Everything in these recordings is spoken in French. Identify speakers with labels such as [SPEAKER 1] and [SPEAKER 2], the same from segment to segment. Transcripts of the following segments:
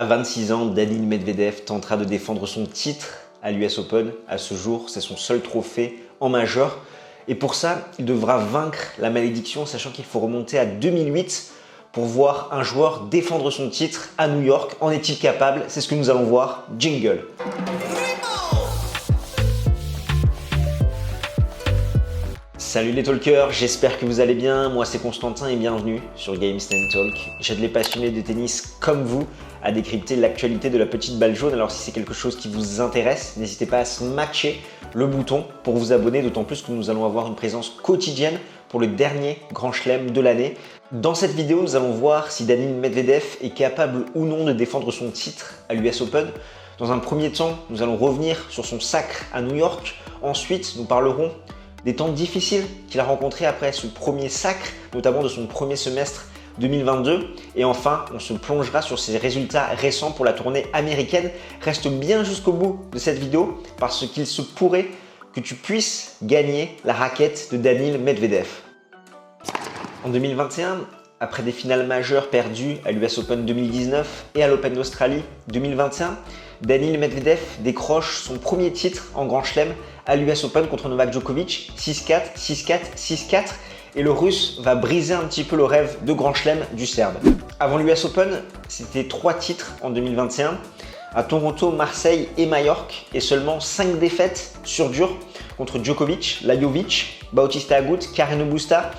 [SPEAKER 1] À 26 ans, Danil Medvedev tentera de défendre son titre à l'US Open. À ce jour, c'est son seul trophée en major. Et pour ça, il devra vaincre la malédiction, sachant qu'il faut remonter à 2008 pour voir un joueur défendre son titre à New York. En est-il capable? C'est ce que nous allons voir. Jingle. Salut les talkers, j'espère que vous allez bien. Moi c'est Constantin et bienvenue sur Game Stand Talk. J'aide les passionnés de tennis comme vous à décrypter l'actualité de la petite balle jaune. Alors si c'est quelque chose qui vous intéresse, n'hésitez pas à smatcher le bouton pour vous abonner, d'autant plus que nous allons avoir une présence quotidienne pour le dernier Grand Chelem de l'année. Dans cette vidéo, nous allons voir si Danil Medvedev est capable ou non de défendre son titre à l'US Open. Dans un premier temps, nous allons revenir sur son sacre à New York. Ensuite, nous parlerons des temps difficiles qu'il a rencontrés après ce premier sacre, notamment de son premier semestre 2022. Et enfin, on se plongera sur ses résultats récents pour la tournée américaine. Reste bien jusqu'au bout de cette vidéo parce qu'il se pourrait que tu puisses gagner la raquette de Danil Medvedev. En 2021, après des finales majeures perdues à l'US Open 2019 et à l'Open d'Australie 2021, Danil Medvedev décroche son premier titre en Grand Chelem à l'US Open contre Novak Djokovic, 6-4, 6-4, 6-4. Et le Russe va briser un petit peu le rêve de Grand Chelem du Serbe. Avant l'US Open, c'était 3 titres en 2021 à Toronto, Marseille et Majorque et seulement 5 défaites sur dur contre Djokovic, Lajovic, Bautista Agut, Carreño Busta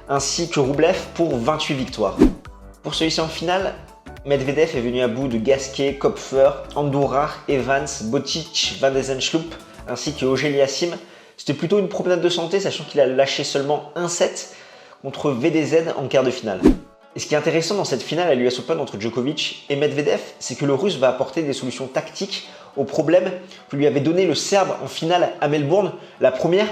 [SPEAKER 1] ainsi que Rublev pour 28 victoires. Pour celui-ci en finale, Medvedev est venu à bout de Gasquet, Kopfer, Andorra, Evans, Botic, Van de Zandschulp ainsi que Auger-Aliassime. C'était plutôt une promenade de santé, sachant qu'il a lâché seulement 1-7 contre VDZ en quart de finale. Et ce qui est intéressant dans cette finale à l'US Open entre Djokovic et Medvedev, c'est que le Russe va apporter des solutions tactiques aux problèmes que lui avait donné le Serbe en finale à Melbourne. La première,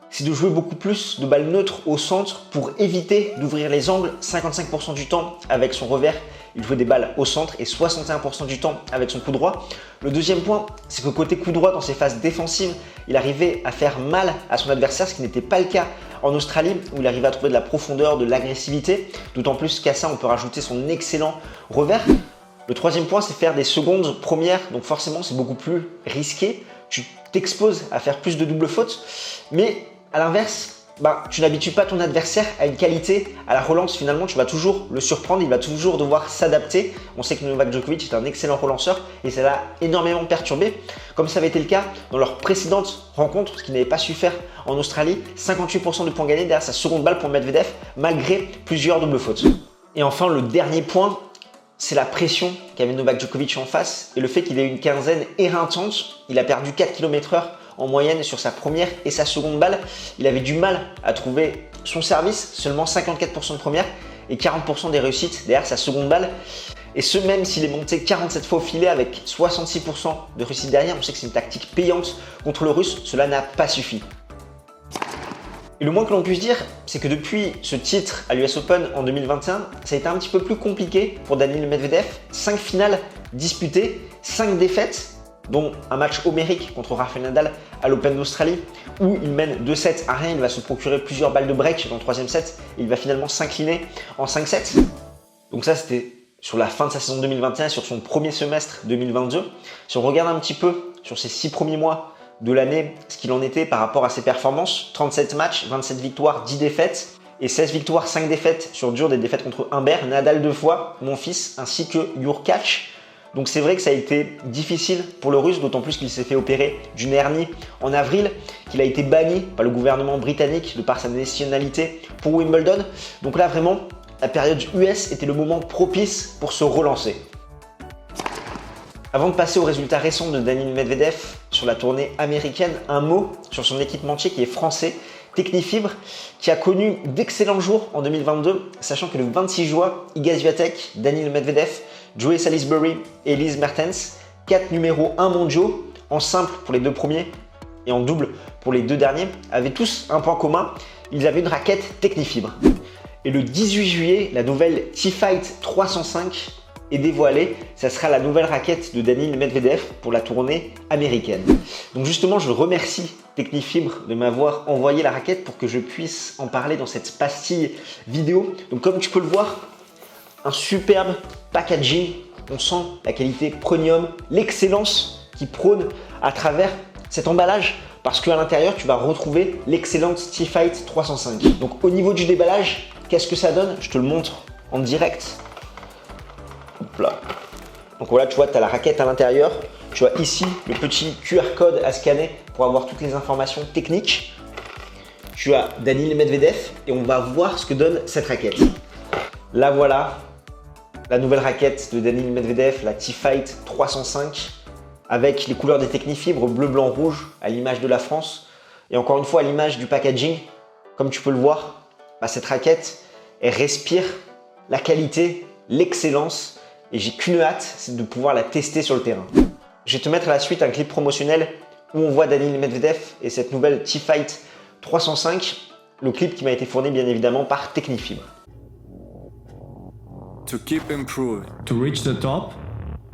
[SPEAKER 1] c'est de jouer beaucoup plus de balles neutres au centre pour éviter d'ouvrir les angles 55% du temps avec son revers. Il jouait des balles au centre et 61% du temps avec son coup droit. Le deuxième point, c'est que côté coup droit, dans ses phases défensives, il arrivait à faire mal à son adversaire, ce qui n'était pas le cas en Australie, où il arrivait à trouver de la profondeur, de l'agressivité. D'autant plus qu'à ça, on peut rajouter son excellent revers. Le troisième point, c'est faire des secondes premières, donc forcément, c'est beaucoup plus risqué. Tu t'exposes à faire plus de double fautes, mais à l'inverse, tu n'habitues pas ton adversaire à une qualité à la relance. Finalement, tu vas toujours le surprendre, il va toujours devoir s'adapter. On sait que Novak Djokovic est un excellent relanceur et ça l'a énormément perturbé, comme ça avait été le cas dans leur précédente rencontre, ce qu'il n'avait pas su faire en Australie. 58% de points gagnés derrière sa seconde balle pour Medvedev, malgré plusieurs doubles fautes. Et enfin, le dernier point, c'est la pression qu'avait Novak Djokovic en face et le fait qu'il ait une quinzaine éreintante. Il a perdu 4 km/h en moyenne sur sa première et sa seconde balle. Il avait du mal à trouver son service, seulement 54% de première et 40% des réussites derrière sa seconde balle. Et ce, même s'il est monté 47 fois au filet avec 66% de réussite derrière, on sait que c'est une tactique payante contre le Russe, cela n'a pas suffi. Et le moins que l'on puisse dire, c'est que depuis ce titre à l'US Open en 2021, ça a été un petit peu plus compliqué pour Danil Medvedev. 5 finales disputées, 5 défaites, dont un match homérique contre Rafael Nadal à l'Open d'Australie où il mène 2-7 à rien, il va se procurer plusieurs balles de break dans le troisième set et il va finalement s'incliner en 5-7. Donc ça c'était sur la fin de sa saison 2021, sur son premier semestre 2022. Si on regarde un petit peu sur ses 6 premiers mois de l'année, ce qu'il en était par rapport à ses performances, 37 matchs, 27 victoires, 10 défaites et 16 victoires, 5 défaites sur dur, des défaites contre Humbert, Nadal 2 fois, Monfils ainsi que Hurkacz. Donc c'est vrai que ça a été difficile pour le Russe, d'autant plus qu'il s'est fait opérer d'une hernie en avril, qu'il a été banni par le gouvernement britannique de par sa nationalité pour Wimbledon. Donc là vraiment, la période US était le moment propice pour se relancer. Avant de passer aux résultats récents de Danil Medvedev sur la tournée américaine, un mot sur son équipementier qui est français, Technifibre, qui a connu d'excellents jours en 2022, sachant que le 26 juin, Iga Swiatek, Danil Medvedev, Joey Salisbury et Elise Mertens, 4 numéros 1 mondiaux, en simple pour les 2 premiers et en double pour les 2 derniers, avaient tous un point commun, ils avaient une raquette Technifibre. Et le 18 juillet, la nouvelle T-Fight 305 est dévoilée, ça sera la nouvelle raquette de Danil Medvedev pour la tournée américaine. Donc justement, je remercie Technifibre de m'avoir envoyé la raquette pour que je puisse en parler dans cette pastille vidéo. Donc comme tu peux le voir, un superbe packaging on sent la qualité premium, l'excellence qui prône à travers cet emballage parce qu'à l'intérieur, tu vas retrouver l'excellente T-Fight 305. Donc au niveau du déballage, qu'est-ce que ça donne? Je te le montre en direct. Hop là. Donc voilà, tu vois, tu as la raquette à l'intérieur. Tu as ici le petit QR code à scanner pour avoir toutes les informations techniques. Tu as Daniil Medvedev et on va voir ce que donne cette raquette. Là voilà, la nouvelle raquette de Daniil Medvedev, la T-Fight 305 avec les couleurs des Technifibres bleu, blanc, rouge à l'image de la France. Et encore une fois, à l'image du packaging, comme tu peux le voir, cette raquette, elle respire la qualité, l'excellence et j'ai qu'une hâte, c'est de pouvoir la tester sur le terrain. Je vais te mettre à la suite un clip promotionnel où on voit Daniil Medvedev et cette nouvelle T-Fight 305, le clip qui m'a été fourni bien évidemment par Technifibre.
[SPEAKER 2] To keep improving.
[SPEAKER 3] To reach the top,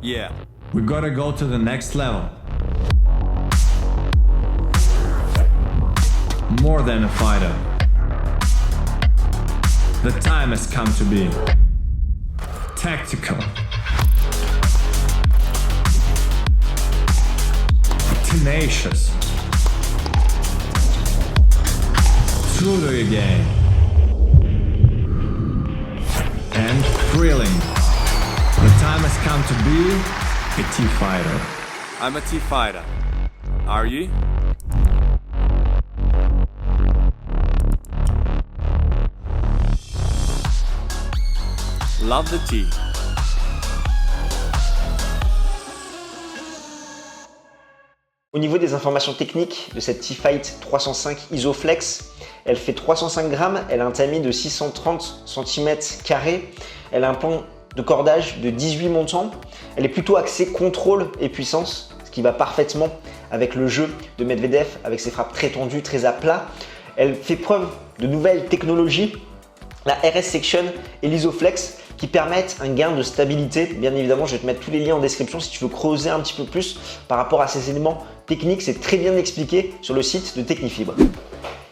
[SPEAKER 2] Yeah.
[SPEAKER 3] we gotta go to the next level. More than a fighter. The time has come to be tactical, tenacious, true to your game, and thrilling. The time has come to be a T-fighter.
[SPEAKER 2] I'm a T-fighter. Are you? Love the T.
[SPEAKER 1] Au niveau des informations techniques de cette T-Fight 305 Isoflex, elle fait 305 grammes, elle a un tamis de 630 cm², elle a un plan de cordage de 18 montants, elle est plutôt axée contrôle et puissance, ce qui va parfaitement avec le jeu de Medvedev, avec ses frappes très tendues, très à plat. Elle fait preuve de nouvelles technologies, la RS Section et l'Isoflex, qui permettent un gain de stabilité. Bien évidemment, je vais te mettre tous les liens en description si tu veux creuser un petit peu plus par rapport à ces éléments techniques. C'est très bien expliqué sur le site de Technifibre.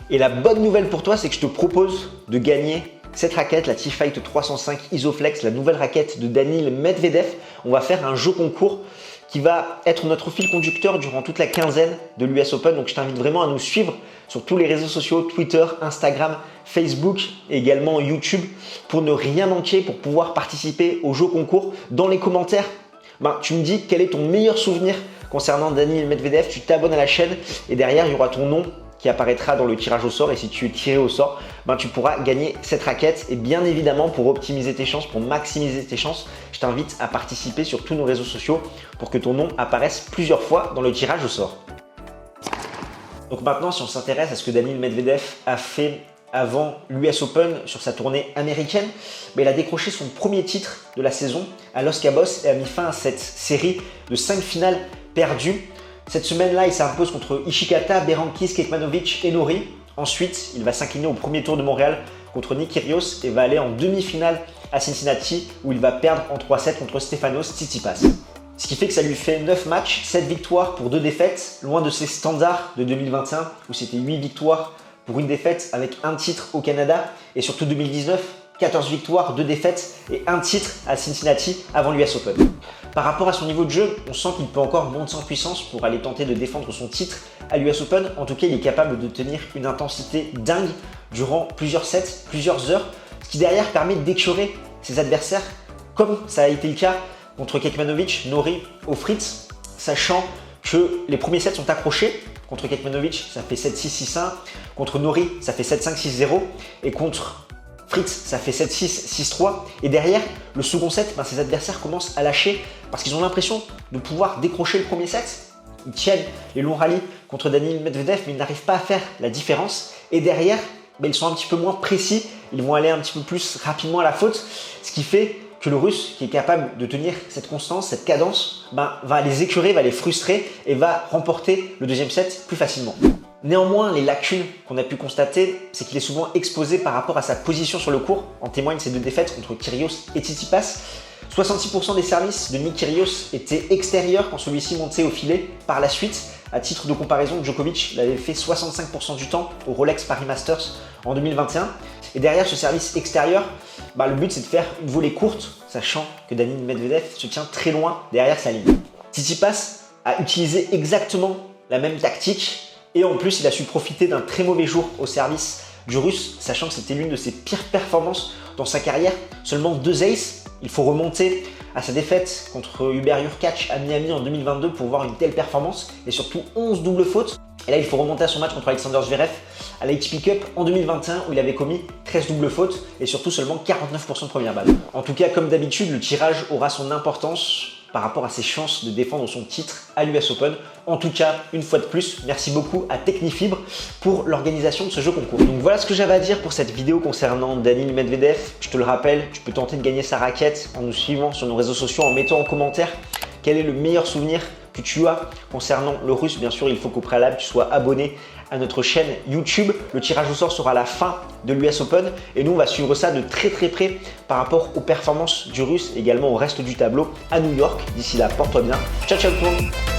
[SPEAKER 1] Et la bonne nouvelle pour toi, c'est que je te propose de gagner cette raquette, la T-Fight 305 Isoflex, la nouvelle raquette de Daniil Medvedev. On va faire un jeu concours qui va être notre fil conducteur durant toute la quinzaine de l'US Open. Donc je t'invite vraiment à nous suivre sur tous les réseaux sociaux, Twitter, Instagram, Facebook et également YouTube pour ne rien manquer, pour pouvoir participer au jeu concours. Dans les commentaires, tu me dis quel est ton meilleur souvenir concernant Daniil Medvedev, tu t'abonnes à la chaîne et derrière il y aura ton nom qui apparaîtra dans le tirage au sort et si tu es tiré au sort, tu pourras gagner cette raquette et bien évidemment pour optimiser tes chances, pour maximiser tes chances, je t'invite à participer sur tous nos réseaux sociaux pour que ton nom apparaisse plusieurs fois dans le tirage au sort. Donc maintenant, si on s'intéresse à ce que Daniil Medvedev a fait avant l'US Open sur sa tournée américaine, il a décroché son premier titre de la saison à Los Cabos et a mis fin à cette série de 5 finales perdues. Cette semaine-là, il s'impose contre Ishikata, Berankis, Kekmanovic et Norrie. Ensuite, il va s'incliner au premier tour de Montréal contre Nick Kyrgios et va aller en demi-finale à Cincinnati où il va perdre en 3-7 contre Stefanos Tsitsipas. Ce qui fait que ça lui fait 9 matchs, 7 victoires pour 2 défaites, loin de ses standards de 2021 où c'était 8 victoires pour une défaite avec un titre au Canada et surtout 2019, 14 victoires, 2 défaites et un titre à Cincinnati avant l'US Open. Par rapport à son niveau de jeu, on sent qu'il peut encore monter en puissance pour aller tenter de défendre son titre à l'US Open. En tout cas, il est capable de tenir une intensité dingue durant plusieurs sets, plusieurs heures, ce qui derrière permet d'écœurer ses adversaires, comme ça a été le cas contre Kekmanovic, Norrie au Fritz, sachant que les premiers sets sont accrochés. Contre Kekmanovic, ça fait 7-6, 6-1. Contre Norrie, ça fait 7-5, 6-0. Et contre Fritz, ça fait 7-6, 6-3. Et derrière, le second set, ses adversaires commencent à lâcher parce qu'ils ont l'impression de pouvoir décrocher le premier set. Ils tiennent les longs rallyes contre Daniil Medvedev, mais ils n'arrivent pas à faire la différence. Et derrière, ils sont un petit peu moins précis. Ils vont aller un petit peu plus rapidement à la faute. Ce qui fait que le Russe, qui est capable de tenir cette constance, cette cadence, va les écœurer, va les frustrer et va remporter le deuxième set plus facilement. Néanmoins, les lacunes qu'on a pu constater, c'est qu'il est souvent exposé par rapport à sa position sur le court. En témoignent ces 2 défaites contre Kyrgios et Tsitsipas. 66% des services de Nick Kyrgios étaient extérieurs quand celui-ci montait au filet. Par la suite, à titre de comparaison, Djokovic l'avait fait 65% du temps au Rolex Paris Masters en 2021. Et derrière ce service extérieur, le but c'est de faire une volée courte, sachant que Daniil Medvedev se tient très loin derrière sa ligne. Tsitsipas a utilisé exactement la même tactique et en plus il a su profiter d'un très mauvais jour au service du Russe, sachant que c'était l'une de ses pires performances dans sa carrière. Seulement 2 aces, il faut remonter à sa défaite contre Hubert Hurkacz à Miami en 2022 pour voir une telle performance et surtout 11 doubles fautes. Et là, il faut remonter à son match contre Alexander Zverev à l'ATP Cup en 2021 où il avait commis 13 doubles fautes et surtout seulement 49% de première balle. En tout cas, comme d'habitude, le tirage aura son importance par rapport à ses chances de défendre son titre à l'US Open. En tout cas, une fois de plus, merci beaucoup à Technifibre pour l'organisation de ce jeu concours. Donc voilà ce que j'avais à dire pour cette vidéo concernant Daniil Medvedev. Je te le rappelle, tu peux tenter de gagner sa raquette en nous suivant sur nos réseaux sociaux, en mettant en commentaire quel est le meilleur souvenir que tu as concernant le Russe. Bien sûr, il faut qu'au préalable, tu sois abonné à notre chaîne YouTube. Le tirage au sort sera à la fin de l'US Open et nous, on va suivre ça de très près par rapport aux performances du Russe, également au reste du tableau à New York. D'ici là, porte-toi bien. Ciao, ciao tout le monde.